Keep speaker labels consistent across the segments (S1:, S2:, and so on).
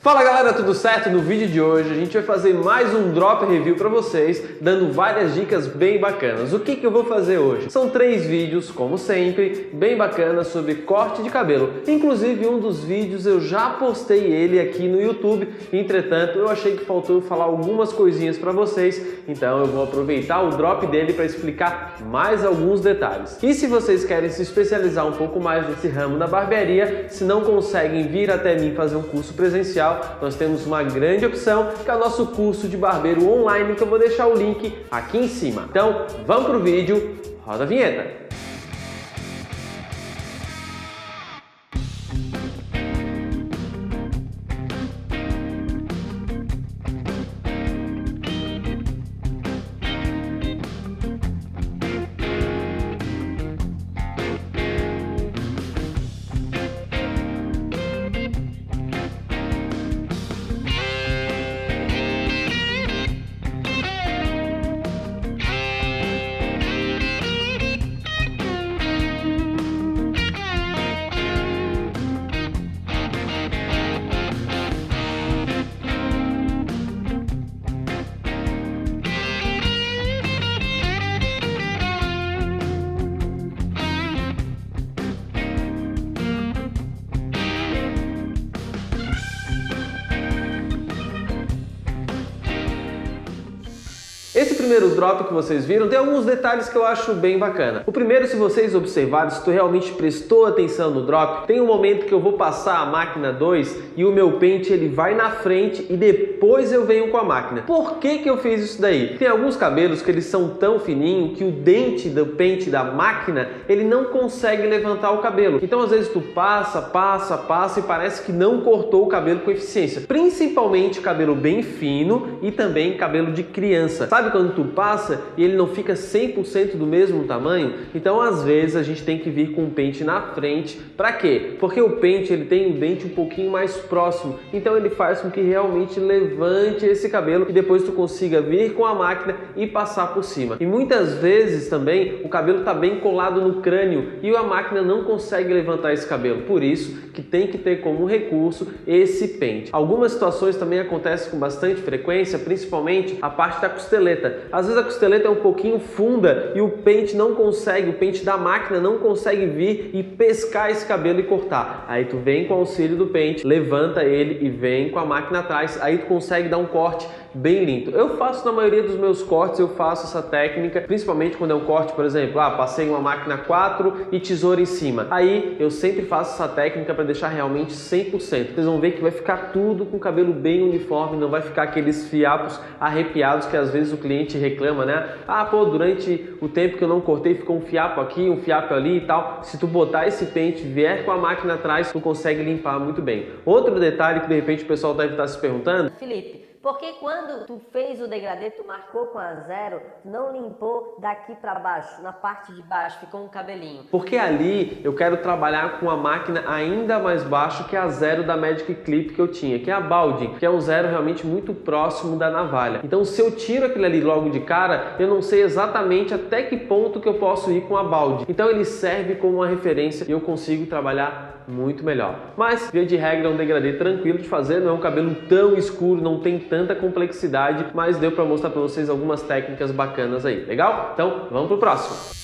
S1: Fala galera, tudo certo? No vídeo de hoje a gente vai fazer mais um drop review para vocês, dando várias dicas bem bacanas. O que eu vou fazer hoje? São 3 vídeos, como sempre, bem bacanas sobre corte de cabelo. Inclusive um dos vídeos eu já postei ele aqui no YouTube, entretanto eu achei que faltou eu falar algumas coisinhas para vocês, então eu vou aproveitar o drop dele para explicar mais alguns detalhes. E se vocês querem se especializar um pouco mais nesse ramo da barbearia, se não conseguem vir até mim fazer um curso presencial, nós temos uma grande opção, que é o nosso curso de barbeiro online, que eu vou deixar o link aqui em cima. Então, vamos pro vídeo, roda a vinheta! Esse primeiro drop que vocês viram tem alguns detalhes que eu acho bem bacana. O primeiro, se vocês observarem, se tu realmente prestou atenção no drop, tem um momento que eu vou passar a máquina 2 e o meu pente ele vai na frente e depois eu venho com a máquina. Por que eu fiz isso daí? Tem alguns cabelos que eles são tão fininhos que o dente do pente da máquina ele não consegue levantar o cabelo. Então às vezes tu passa e parece que não cortou o cabelo com eficiência. Principalmente cabelo bem fino e também cabelo de criança. Sabe quando tu passa e ele não fica 100% do mesmo tamanho? Então às vezes a gente tem que vir com o pente na frente. Para quê? Porque o pente ele tem um dente um pouquinho mais próximo, então ele faz com que realmente levante esse cabelo e depois tu consiga vir com a máquina e passar por cima. E muitas vezes também o cabelo está bem colado no crânio e a máquina não consegue levantar esse cabelo, por isso que tem que ter como recurso esse pente. Algumas situações também acontecem com bastante frequência, principalmente a parte da costeleta. Às vezes a costeleta é um pouquinho funda e o pente não consegue, o pente da máquina não consegue vir e pescar esse cabelo e cortar. Aí tu vem com o auxílio do pente, levanta ele e vem com a máquina atrás, aí tu consegue dar um corte bem limpo. Eu faço na maioria dos meus cortes, eu faço essa técnica, principalmente quando é um corte, por exemplo, passei uma máquina 4 e tesoura em cima. Aí eu sempre faço essa técnica para deixar realmente 100%. Vocês vão ver que vai ficar tudo com o cabelo bem uniforme, não vai ficar aqueles fiapos arrepiados que às vezes o cliente reclama, né? Durante o tempo que eu não cortei ficou um fiapo aqui, um fiapo ali e tal. Se tu botar esse pente, vier com a máquina atrás, tu consegue limpar muito bem. Outro detalhe que de repente o pessoal deve estar se perguntando:
S2: Felipe, porque quando tu fez o degradê, tu marcou com a 0, tu não limpou daqui para baixo, na parte de baixo, ficou um cabelinho.
S1: Porque ali eu quero trabalhar com a máquina ainda mais baixo que a 0 da Magic Clip que eu tinha, que é a Balding, que é um 0 realmente muito próximo da navalha. Então se eu tiro aquilo ali logo de cara, eu não sei exatamente até que ponto que eu posso ir com a Balding. Então ele serve como uma referência e eu consigo trabalhar muito melhor. Mas, via de regra, é um degradê tranquilo de fazer, não é um cabelo tão escuro, não tem tanta complexidade, mas deu para mostrar para vocês algumas técnicas bacanas aí, legal? Então, vamos pro próximo.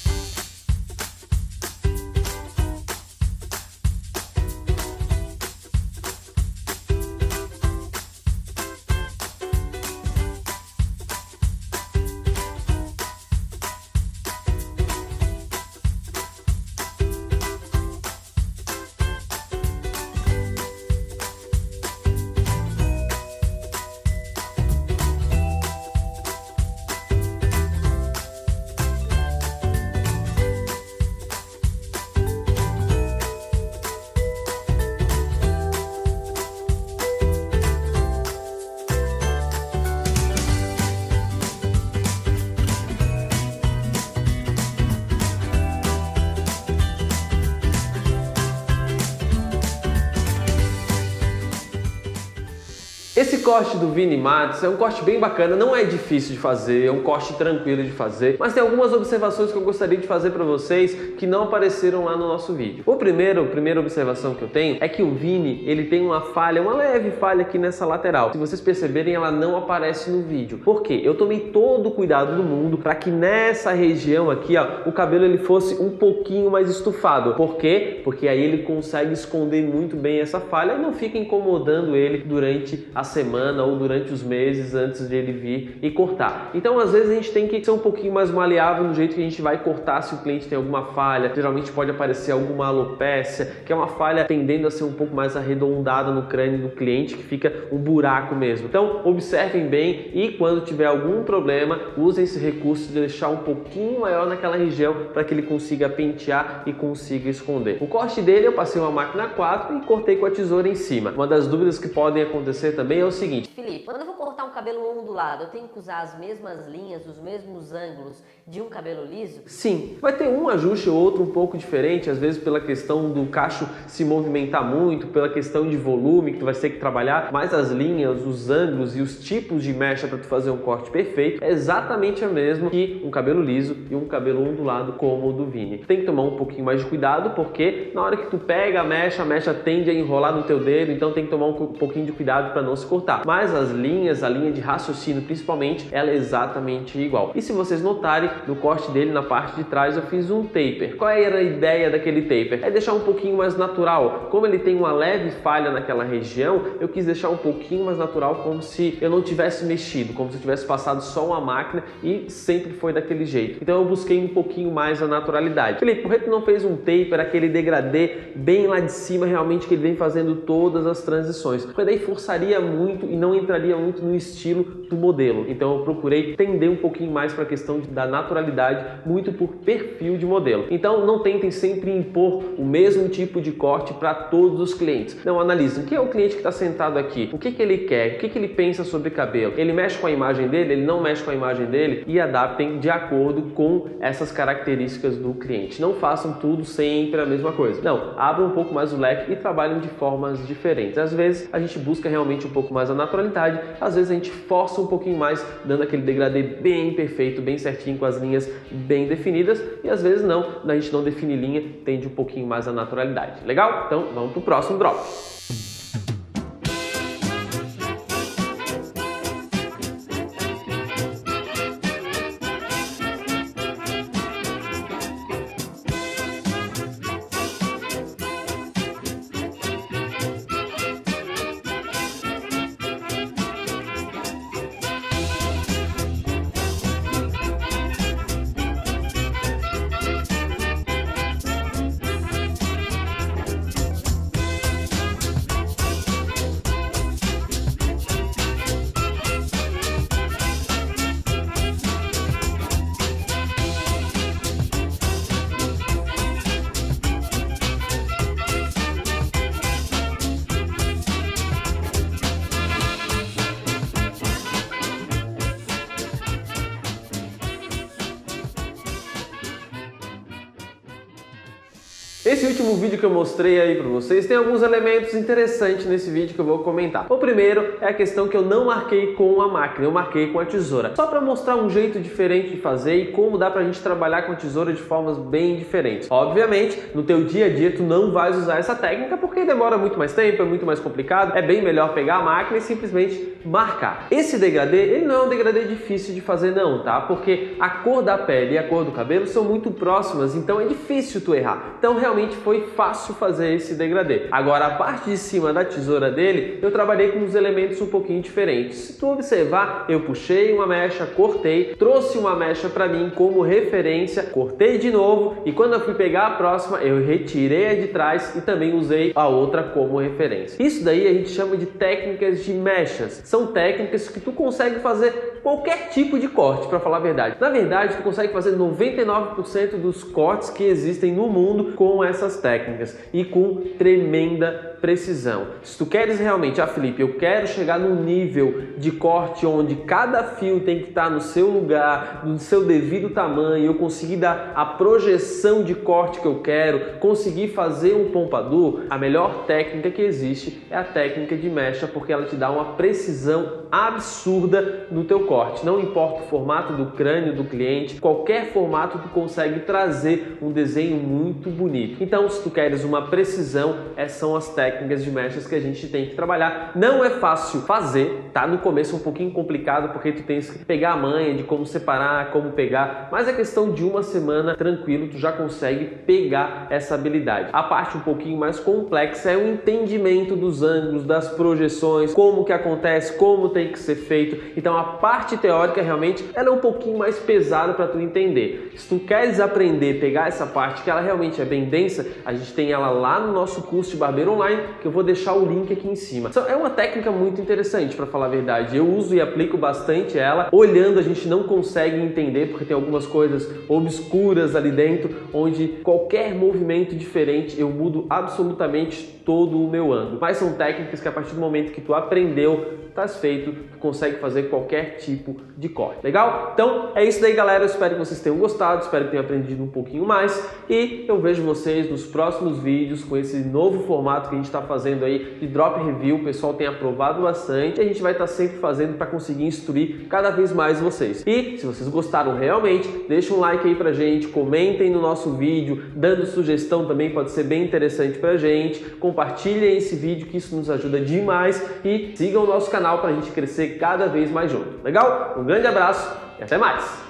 S1: Esse corte do Vini Matos é um corte bem bacana, não é difícil de fazer, é um corte tranquilo de fazer, mas tem algumas observações que eu gostaria de fazer para vocês que não apareceram lá no nosso vídeo. A primeira observação que eu tenho é que o Vini, ele tem uma falha, uma leve falha aqui nessa lateral. Se vocês perceberem, ela não aparece no vídeo. Por quê? Eu tomei todo o cuidado do mundo para que nessa região aqui, ó, o cabelo ele fosse um pouquinho mais estufado. Por quê? Porque aí ele consegue esconder muito bem essa falha e não fica incomodando ele durante a semana ou durante os meses antes de ele vir e cortar. Então, às vezes a gente tem que ser um pouquinho mais maleável no jeito que a gente vai cortar se o cliente tem alguma falha. Geralmente pode aparecer alguma alopécia, que é uma falha tendendo a ser um pouco mais arredondada no crânio do cliente, que fica um buraco mesmo. Então, observem bem e quando tiver algum problema, usem esse recurso de deixar um pouquinho maior naquela região para que ele consiga pentear e consiga esconder. O corte dele eu passei uma máquina 4 e cortei com a tesoura em cima. Uma das dúvidas que podem acontecer também é o seguinte:
S2: Felipe, quando eu vou cortar um cabelo ondulado, eu tenho que usar as mesmas linhas, os mesmos ângulos de um cabelo liso?
S1: Sim, vai ter um ajuste ou outro um pouco diferente, às vezes pela questão do cacho se movimentar muito, pela questão de volume que tu vai ter que trabalhar, mas as linhas, os ângulos e os tipos de mecha para tu fazer um corte perfeito é exatamente a mesma que um cabelo liso e um cabelo ondulado como o do Vini. Tem que tomar um pouquinho mais de cuidado, porque na hora que tu pega a mecha tende a enrolar no teu dedo, então tem que tomar um pouquinho de cuidado para não se cortar. Mas as linhas, a linha de raciocínio principalmente, ela é exatamente igual. E se vocês notarem, no corte dele, na parte de trás, eu fiz um taper. Qual era a ideia daquele taper? É deixar um pouquinho mais natural. Como ele tem uma leve falha naquela região, eu quis deixar um pouquinho mais natural, como se eu não tivesse mexido, como se eu tivesse passado só uma máquina e sempre foi daquele jeito. Então eu busquei um pouquinho mais a naturalidade. Felipe, por que tu não fez um taper, aquele degradê bem lá de cima, realmente que ele vem fazendo todas as transições? Porque daí forçaria muito e não entraria muito no estilo do modelo. Então eu procurei tender um pouquinho mais para a questão da naturalidade, muito por perfil de modelo. Então não tentem sempre impor o mesmo tipo de corte para todos os clientes. Não, analisem quem é o cliente que está sentado aqui, o que ele quer, o que ele pensa sobre cabelo, ele mexe com a imagem dele, ele não mexe com a imagem dele, e adaptem de acordo com essas características do cliente. Não façam tudo sempre a mesma coisa. Não, abram um pouco mais o leque e trabalhem de formas diferentes. Às vezes a gente busca realmente um pouco mais a naturalidade, às vezes a gente força um pouquinho mais, dando aquele degradê bem perfeito, bem certinho, com as linhas bem definidas, e às vezes não, a gente não define linha, tende um pouquinho mais a naturalidade. Legal? Então vamos pro próximo drop. Esse último vídeo que eu mostrei aí para vocês tem alguns elementos interessantes nesse vídeo que eu vou comentar. O primeiro é a questão que eu não marquei com a máquina, eu marquei com a tesoura. Só para mostrar um jeito diferente de fazer e como dá pra gente trabalhar com a tesoura de formas bem diferentes. Obviamente, no teu dia a dia tu não vais usar essa técnica porque demora muito mais tempo, é muito mais complicado. É bem melhor pegar a máquina e simplesmente marcar. Esse degradê, ele não é um degradê difícil de fazer não, tá? Porque a cor da pele e a cor do cabelo são muito próximas, então é difícil tu errar. Então realmente foi fácil fazer esse degradê. Agora a parte de cima da tesoura dele, eu trabalhei com uns elementos um pouquinho diferentes. Se tu observar, eu puxei uma mecha, cortei, trouxe uma mecha para mim como referência, cortei de novo e quando eu fui pegar a próxima, eu retirei a de trás e também usei a outra como referência. Isso daí a gente chama de técnicas de mechas. São técnicas que tu consegue fazer qualquer tipo de corte, para falar a verdade. Na verdade, tu consegue fazer 99% dos cortes que existem no mundo com essas técnicas e com tremenda precisão. Se tu queres realmente, Felipe, eu quero chegar num nível de corte onde cada fio tem que estar no seu lugar, no seu devido tamanho, eu conseguir dar a projeção de corte que eu quero, conseguir fazer um pompadour, a melhor técnica que existe é a técnica de mecha, porque ela te dá uma precisão absurda no teu corte. Não importa o formato do crânio do cliente, qualquer formato tu consegue trazer um desenho muito bonito. Então, se tu queres uma precisão, essas são as técnicas de mechas que a gente tem que trabalhar. Não é fácil fazer, tá? No começo é um pouquinho complicado, porque tu tens que pegar a manha de como separar, como pegar, mas é questão de uma semana, tranquilo, tu já consegue pegar essa habilidade. A parte um pouquinho mais complexa é o entendimento dos ângulos, das projeções, como que acontece, como tem que ser feito. Então a parte teórica realmente ela é um pouquinho mais pesada para tu entender. Se tu queres aprender, pegar essa parte que ela realmente é bem densa, a gente tem ela lá no nosso curso de barbeiro online, que eu vou deixar o link aqui em cima. Então, é uma técnica muito interessante, para falar a verdade. Eu uso e aplico bastante ela. Olhando a gente não consegue entender, porque tem algumas coisas obscuras ali dentro, onde qualquer movimento diferente eu mudo absolutamente todo o meu ângulo. Mas são técnicas que a partir do momento que tu aprendeu, tá feito, tu consegue fazer qualquer tipo de corte. Legal? Então é isso daí, galera. Eu espero que vocês tenham gostado, espero que tenham aprendido um pouquinho mais e eu vejo vocês nos próximos vídeos com esse novo formato que a gente está fazendo aí de drop review. O pessoal tem aprovado bastante e a gente vai estar sempre fazendo para conseguir instruir cada vez mais vocês. E se vocês gostaram realmente, deixa um like aí pra gente, comentem no nosso vídeo, dando sugestão também pode ser bem interessante pra gente. Compartilhem esse vídeo que isso nos ajuda demais e sigam o nosso canal para a gente crescer cada vez mais junto. Legal? Um grande abraço e até mais!